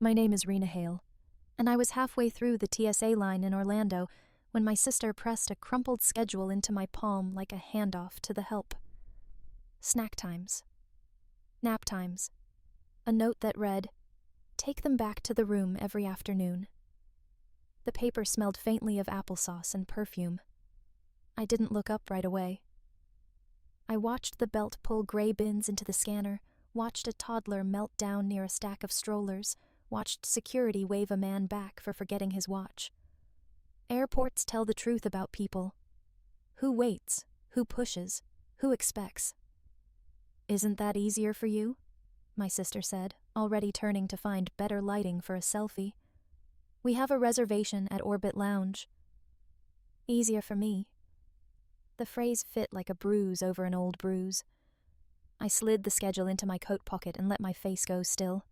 My name is Rena Hale, and I was halfway through the TSA line in Orlando when my sister pressed a crumpled schedule into my palm like a handoff to the help. Snack times. Nap times. A note that read, "Take them back to the room every afternoon." The paper smelled faintly of applesauce and perfume. I didn't look up right away. I watched the belt pull gray bins into the scanner, watched a toddler melt down near a stack of strollers, watched security wave a man back for forgetting his watch. Airports tell the truth about people. Who waits? Who pushes? Who expects? "Isn't that easier for you?" my sister said, already turning to find better lighting for a selfie. "We have a reservation at Orbit Lounge." Easier for me. The phrase fit like a bruise over an old bruise. I slid the schedule into my coat pocket and let my face go still.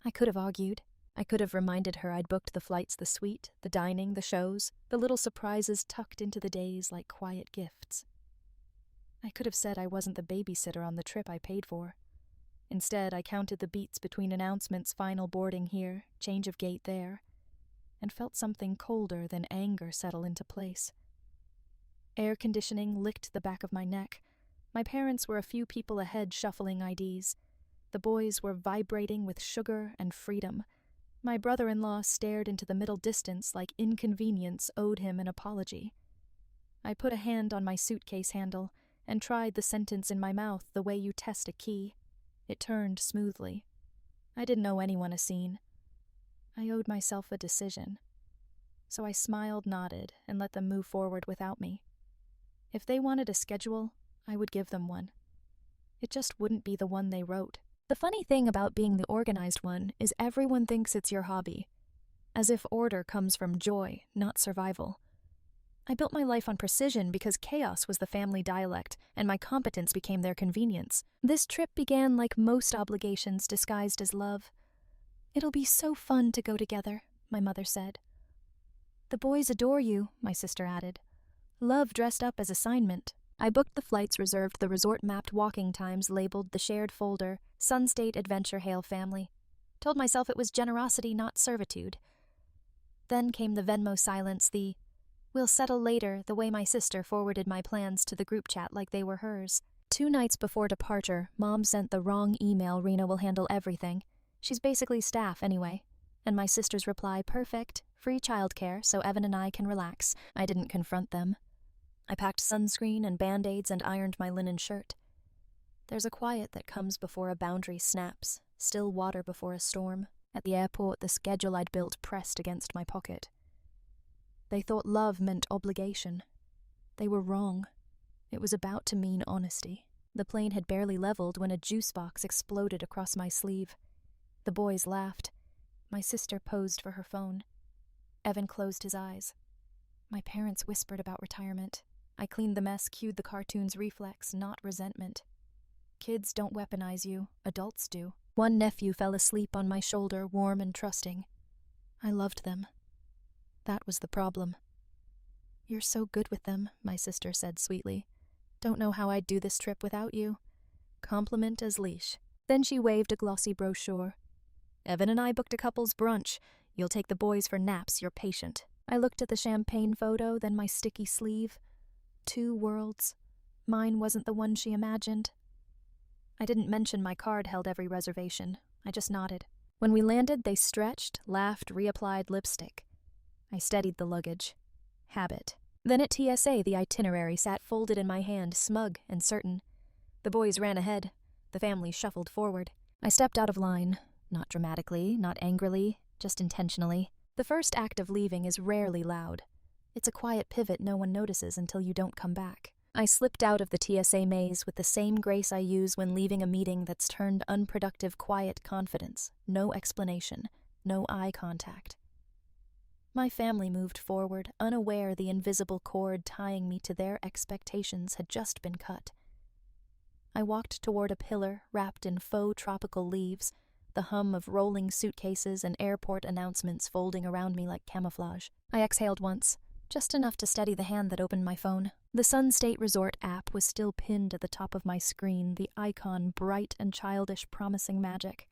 I could have argued. I could have reminded her I'd booked the flights, the suite, the dining, the shows, the little surprises tucked into the days like quiet gifts. I could have said I wasn't the babysitter on the trip I paid for. Instead, I counted the beats between announcements, final boarding here, change of gate there, and felt something colder than anger settle into place. Air conditioning licked the back of my neck. My parents were a few people ahead shuffling IDs. The boys were vibrating with sugar and freedom. My brother-in-law stared into the middle distance like inconvenience owed him an apology. I put a hand on my suitcase handle and tried the sentence in my mouth the way you test a key. It turned smoothly. I didn't owe anyone a scene. I owed myself a decision. So I smiled, nodded, and let them move forward without me. If they wanted a schedule, I would give them one. It just wouldn't be the one they wrote. The funny thing about being the organized one is everyone thinks it's your hobby, as if order comes from joy, not survival. I built my life on precision because chaos was the family dialect, and my competence became their convenience. This trip began like most obligations disguised as love. "It'll be so fun to go together," my mother said. "The boys adore you," my sister added. "Love dressed up as assignment." I booked the flights, reserved the resort-mapped walking times, labeled the shared folder, Sunstate Adventure Hale Family. Told myself it was generosity, not servitude. Then came the Venmo silence, the "we'll settle later," the way my sister forwarded my plans to the group chat like they were hers. 2 nights before departure, Mom sent the wrong email, "Rena will handle everything. She's basically staff anyway." And my sister's reply, "Perfect, free childcare, so Evan and I can relax." I didn't confront them. I packed sunscreen and Band-Aids and ironed my linen shirt. There's a quiet that comes before a boundary snaps, still water before a storm. At the airport, the schedule I'd built pressed against my pocket. They thought love meant obligation. They were wrong. It was about to mean honesty. The plane had barely leveled when a juice box exploded across my sleeve. The boys laughed. My sister posed for her phone. Evan closed his eyes. My parents whispered about retirement. I cleaned the mess, cued the cartoon's reflex, not resentment. Kids don't weaponize you, adults do. One nephew fell asleep on my shoulder, warm and trusting. I loved them. That was the problem. "You're so good with them," my sister said sweetly. "Don't know how I'd do this trip without you." Compliment as leash. Then she waved a glossy brochure. "Evan and I booked a couple's brunch. You'll take the boys for naps, you're patient." I looked at the champagne photo, then my sticky sleeve. 2 worlds. Mine wasn't the one she imagined. I didn't mention my card held every reservation. I just nodded. When we landed, they stretched, laughed, reapplied lipstick. I steadied the luggage. Habit. Then at TSA, the itinerary sat folded in my hand, smug and certain. The boys ran ahead. The family shuffled forward. I stepped out of line. Not dramatically, not angrily, just intentionally. The first act of leaving is rarely loud. It's a quiet pivot no one notices until you don't come back. I slipped out of the TSA maze with the same grace I use when leaving a meeting that's turned unproductive quiet confidence. No explanation. No eye contact. My family moved forward, unaware the invisible cord tying me to their expectations had just been cut. I walked toward a pillar wrapped in faux tropical leaves, the hum of rolling suitcases and airport announcements folding around me like camouflage. I exhaled once, just enough to steady the hand that opened my phone. The Sunstate Resort app was still pinned at the top of my screen, the icon bright and childish, promising magic.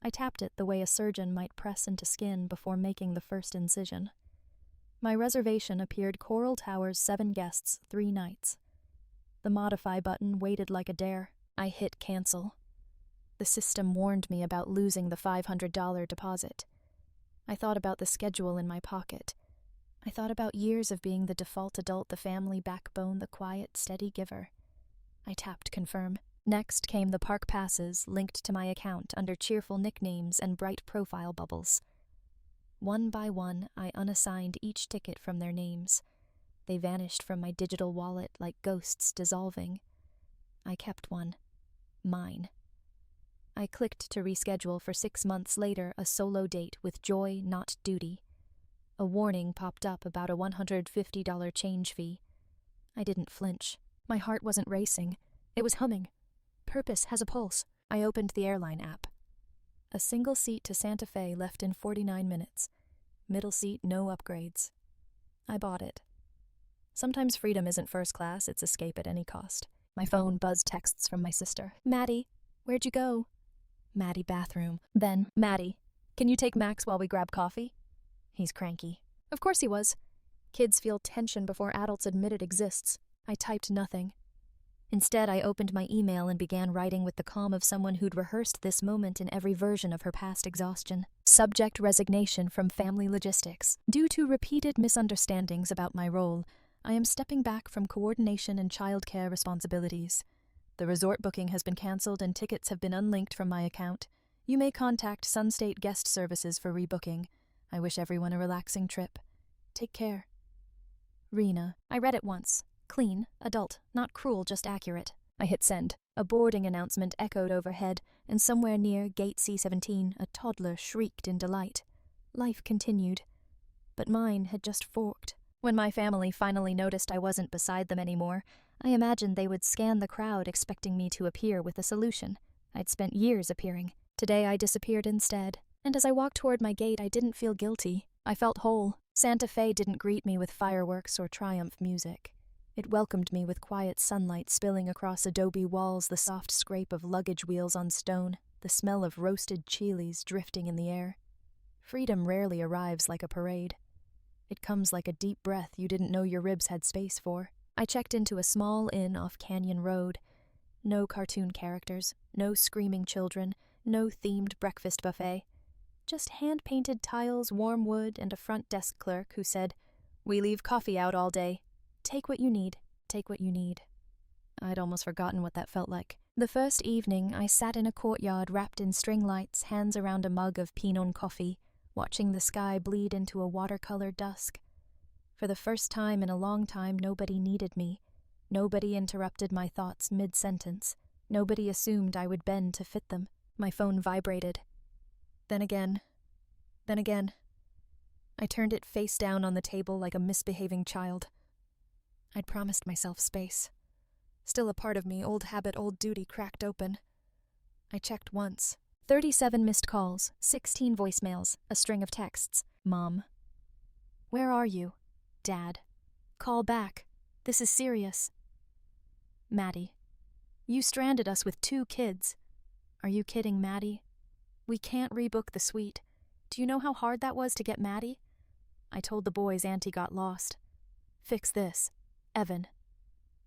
I tapped it the way a surgeon might press into skin before making the first incision. My reservation appeared Coral Towers 7 guests, 3 nights. The modify button waited like a dare. I hit cancel. The system warned me about losing the $500 deposit. I thought about the schedule in my pocket. I thought about years of being the default adult, the family backbone, the quiet, steady giver. I tapped confirm. Next came the park passes linked to my account under cheerful nicknames and bright profile bubbles. One by one, I unassigned each ticket from their names. They vanished from my digital wallet like ghosts dissolving. I kept one. Mine. I clicked to reschedule for 6 months later, a solo date with joy, not duty. A warning popped up about a $150 change fee. I didn't flinch. My heart wasn't racing. It was humming. Purpose has a pulse. I opened the airline app. A single seat to Santa Fe left in 49 minutes. Middle seat, no upgrades. I bought it. Sometimes freedom isn't first class, it's escape at any cost. My phone buzzed texts from my sister. Maddie, where'd you go? Maddie, bathroom. Then, Maddie, can you take Max while we grab coffee? He's cranky. Of course he was. Kids feel tension before adults admit it exists. I typed nothing. Instead, I opened my email and began writing with the calm of someone who'd rehearsed this moment in every version of her past exhaustion. Subject: resignation from family logistics. Due to repeated misunderstandings about my role, I am stepping back from coordination and childcare responsibilities. The resort booking has been canceled and tickets have been unlinked from my account. You may contact Sunstate Guest Services for rebooking. I wish everyone a relaxing trip. Take care. Rena. I read it once. Clean, adult, not cruel, just accurate. I hit send. A boarding announcement echoed overhead, and somewhere near gate C-17, a toddler shrieked in delight. Life continued. But mine had just forked. When my family finally noticed I wasn't beside them anymore, I imagined they would scan the crowd expecting me to appear with a solution. I'd spent years appearing. Today I disappeared instead. And as I walked toward my gate, I didn't feel guilty. I felt whole. Santa Fe didn't greet me with fireworks or triumph music. It welcomed me with quiet sunlight spilling across adobe walls, the soft scrape of luggage wheels on stone, the smell of roasted chilies drifting in the air. Freedom rarely arrives like a parade. It comes like a deep breath you didn't know your ribs had space for. I checked into a small inn off Canyon Road. No cartoon characters, no screaming children, no themed breakfast buffet. Just hand-painted tiles, warm wood, and a front desk clerk who said, "We leave coffee out all day. Take what you need, take what you need." I'd almost forgotten what that felt like. The first evening, I sat in a courtyard wrapped in string lights, hands around a mug of Pinot coffee, watching the sky bleed into a watercolor dusk. For the first time in a long time, nobody needed me. Nobody interrupted my thoughts mid-sentence. Nobody assumed I would bend to fit them. My phone vibrated. Then again. I turned it face down on the table like a misbehaving child. I'd promised myself space. Still a part of me, old habit, old duty, cracked open. I checked once. 37 missed calls, 16 voicemails, a string of texts. Mom. Where are you? Dad. Call back. This is serious. Maddie. You stranded us with 2 kids. Are you kidding, Maddie? We can't rebook the suite. Do you know how hard that was to get Maddie? I told the boys Auntie got lost. Fix this. Evan.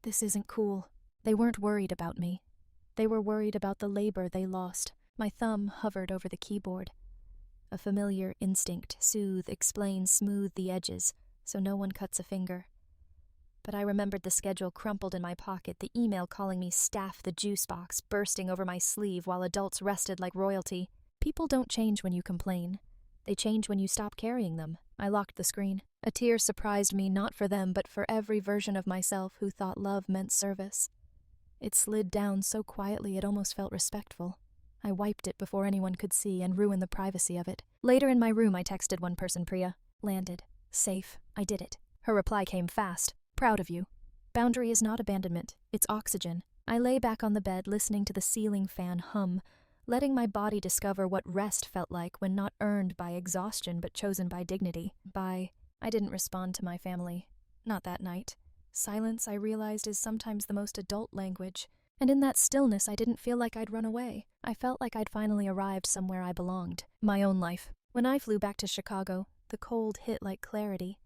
This isn't cool. They weren't worried about me. They were worried about the labor they lost. My thumb hovered over the keyboard. A familiar instinct, soothe, explain, smooth the edges, so no one cuts a finger. But I remembered the schedule crumpled in my pocket, the email calling me staff the juice box, bursting over my sleeve while adults rested like royalty. People don't change when you complain. They change when you stop carrying them. I locked the screen. A tear surprised me, not for them, but for every version of myself who thought love meant service. It slid down so quietly it almost felt respectful. I wiped it before anyone could see and ruin the privacy of it. Later in my room, I texted one person, Priya. Landed. Safe. I did it. Her reply came fast. Proud of you. Boundary is not abandonment. It's oxygen. I lay back on the bed, listening to the ceiling fan hum, letting my body discover what rest felt like when not earned by exhaustion but chosen by dignity. I didn't respond to my family. Not that night. Silence, I realized, is sometimes the most adult language. And in that stillness, I didn't feel like I'd run away. I felt like I'd finally arrived somewhere I belonged. My own life. When I flew back to Chicago, the cold hit like clarity.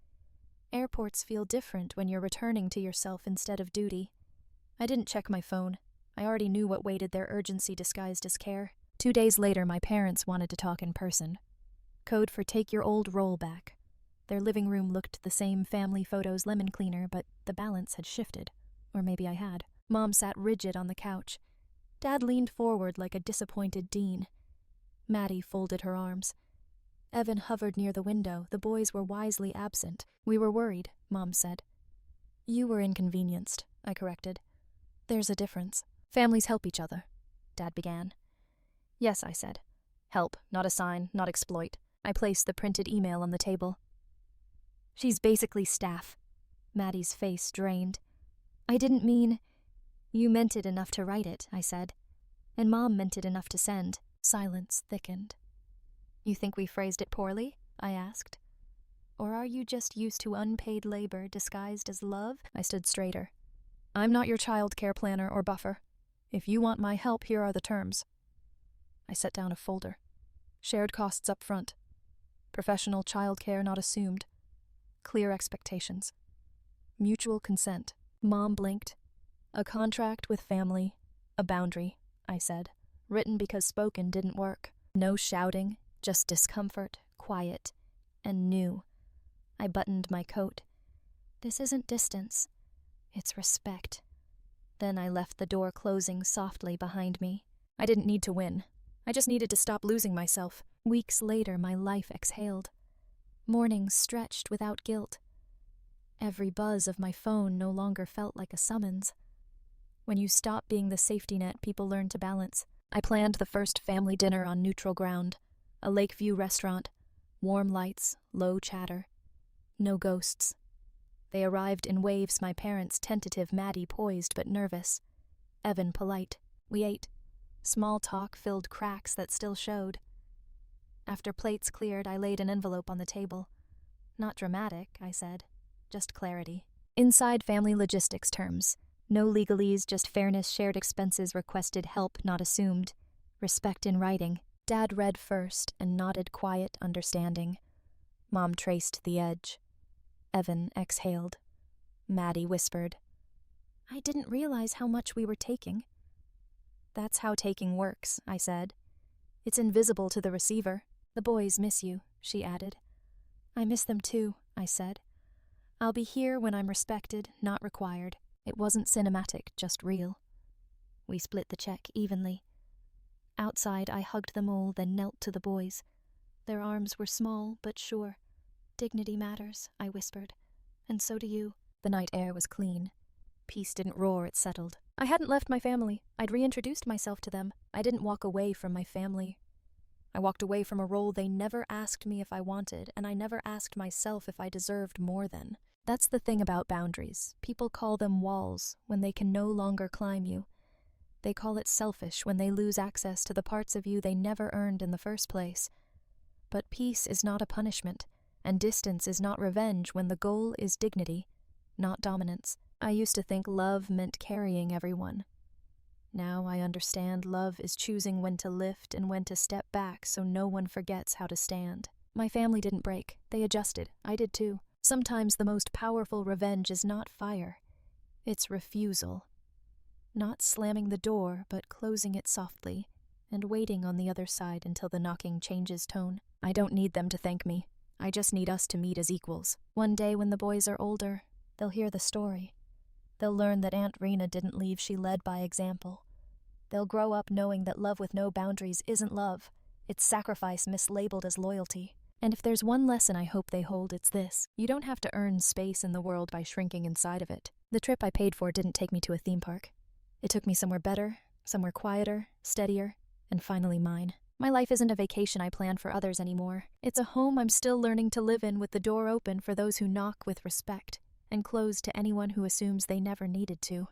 Airports feel different when you're returning to yourself instead of duty. I didn't check my phone. I already knew what waited their urgency disguised as care. 2 days later, my parents wanted to talk in person. Code for take your old roll back. Their living room looked the same family photos lemon cleaner, but the balance had shifted. Or maybe I had. Mom sat rigid on the couch. Dad leaned forward like a disappointed dean. Maddie folded her arms. Evan hovered near the window. The boys were wisely absent. We were worried, Mom said. You were inconvenienced, I corrected. There's a difference. Families help each other, Dad began. Yes, I said. Help, not assign, not exploit. I placed the printed email on the table. She's basically staff. Maddie's face drained. I didn't mean... You meant it enough to write it, I said. And Mom meant it enough to send. Silence thickened. You think we phrased it poorly? I asked. Or are you just used to unpaid labor disguised as love? I stood straighter. I'm not your child care planner or buffer. If you want my help, here are the terms. I set down a folder. Shared costs up front. Professional child care not assumed. Clear expectations. Mutual consent. Mom blinked. A contract with family. A boundary, I said. Written because spoken didn't work. No shouting, just discomfort, quiet, and new. I buttoned my coat. This isn't distance. It's respect. Then I left the door closing softly behind me. I didn't need to win. I just needed to stop losing myself. Weeks later, my life exhaled. Mornings stretched without guilt. Every buzz of my phone no longer felt like a summons. When you stop being the safety net, people learn to balance. I planned the first family dinner on neutral ground. A Lakeview restaurant. Warm lights, low chatter. No ghosts. They arrived in waves, my parents tentative, Maddie poised but nervous. Evan polite. We ate. Small talk filled cracks that still showed. After plates cleared, I laid an envelope on the table. Not dramatic, I said. Just clarity. Inside family logistics terms. No legalese, just fairness, shared expenses, requested help not assumed. Respect in writing. Dad read first and nodded quiet understanding. Mom traced the edge. Evan exhaled. Maddie whispered. I didn't realize how much we were taking. That's how taking works, I said. It's invisible to the receiver. The boys miss you, she added. I miss them too, I said. I'll be here when I'm respected, not required. It wasn't cinematic, just real. We split the check evenly. Outside, I hugged them all, then knelt to the boys. Their arms were small, but sure. Dignity matters, I whispered. And so do you. The night air was clean. Peace didn't roar, it settled. I hadn't left my family. I'd reintroduced myself to them. I didn't walk away from my family. I walked away from a role they never asked me if I wanted, and I never asked myself if I deserved more than. That's the thing about boundaries. People call them walls when they can no longer climb you. They call it selfish when they lose access to the parts of you they never earned in the first place. But peace is not a punishment, and distance is not revenge when the goal is dignity, not dominance. I used to think love meant carrying everyone. Now I understand love is choosing when to lift and when to step back so no one forgets how to stand. My family didn't break. They adjusted. I did too. Sometimes the most powerful revenge is not fire. It's refusal. Not slamming the door, but closing it softly and waiting on the other side until the knocking changes tone. I don't need them to thank me. I just need us to meet as equals. One day when the boys are older, they'll hear the story. They'll learn that Aunt Rena didn't leave, she led by example. They'll grow up knowing that love with no boundaries isn't love. It's sacrifice mislabeled as loyalty. And if there's one lesson I hope they hold, it's this. You don't have to earn space in the world by shrinking inside of it. The trip I paid for didn't take me to a theme park. It took me somewhere better, somewhere quieter, steadier, and finally mine. My life isn't a vacation I planned for others anymore. It's a home I'm still learning to live in, with the door open for those who knock with respect, and closed to anyone who assumes they never needed to.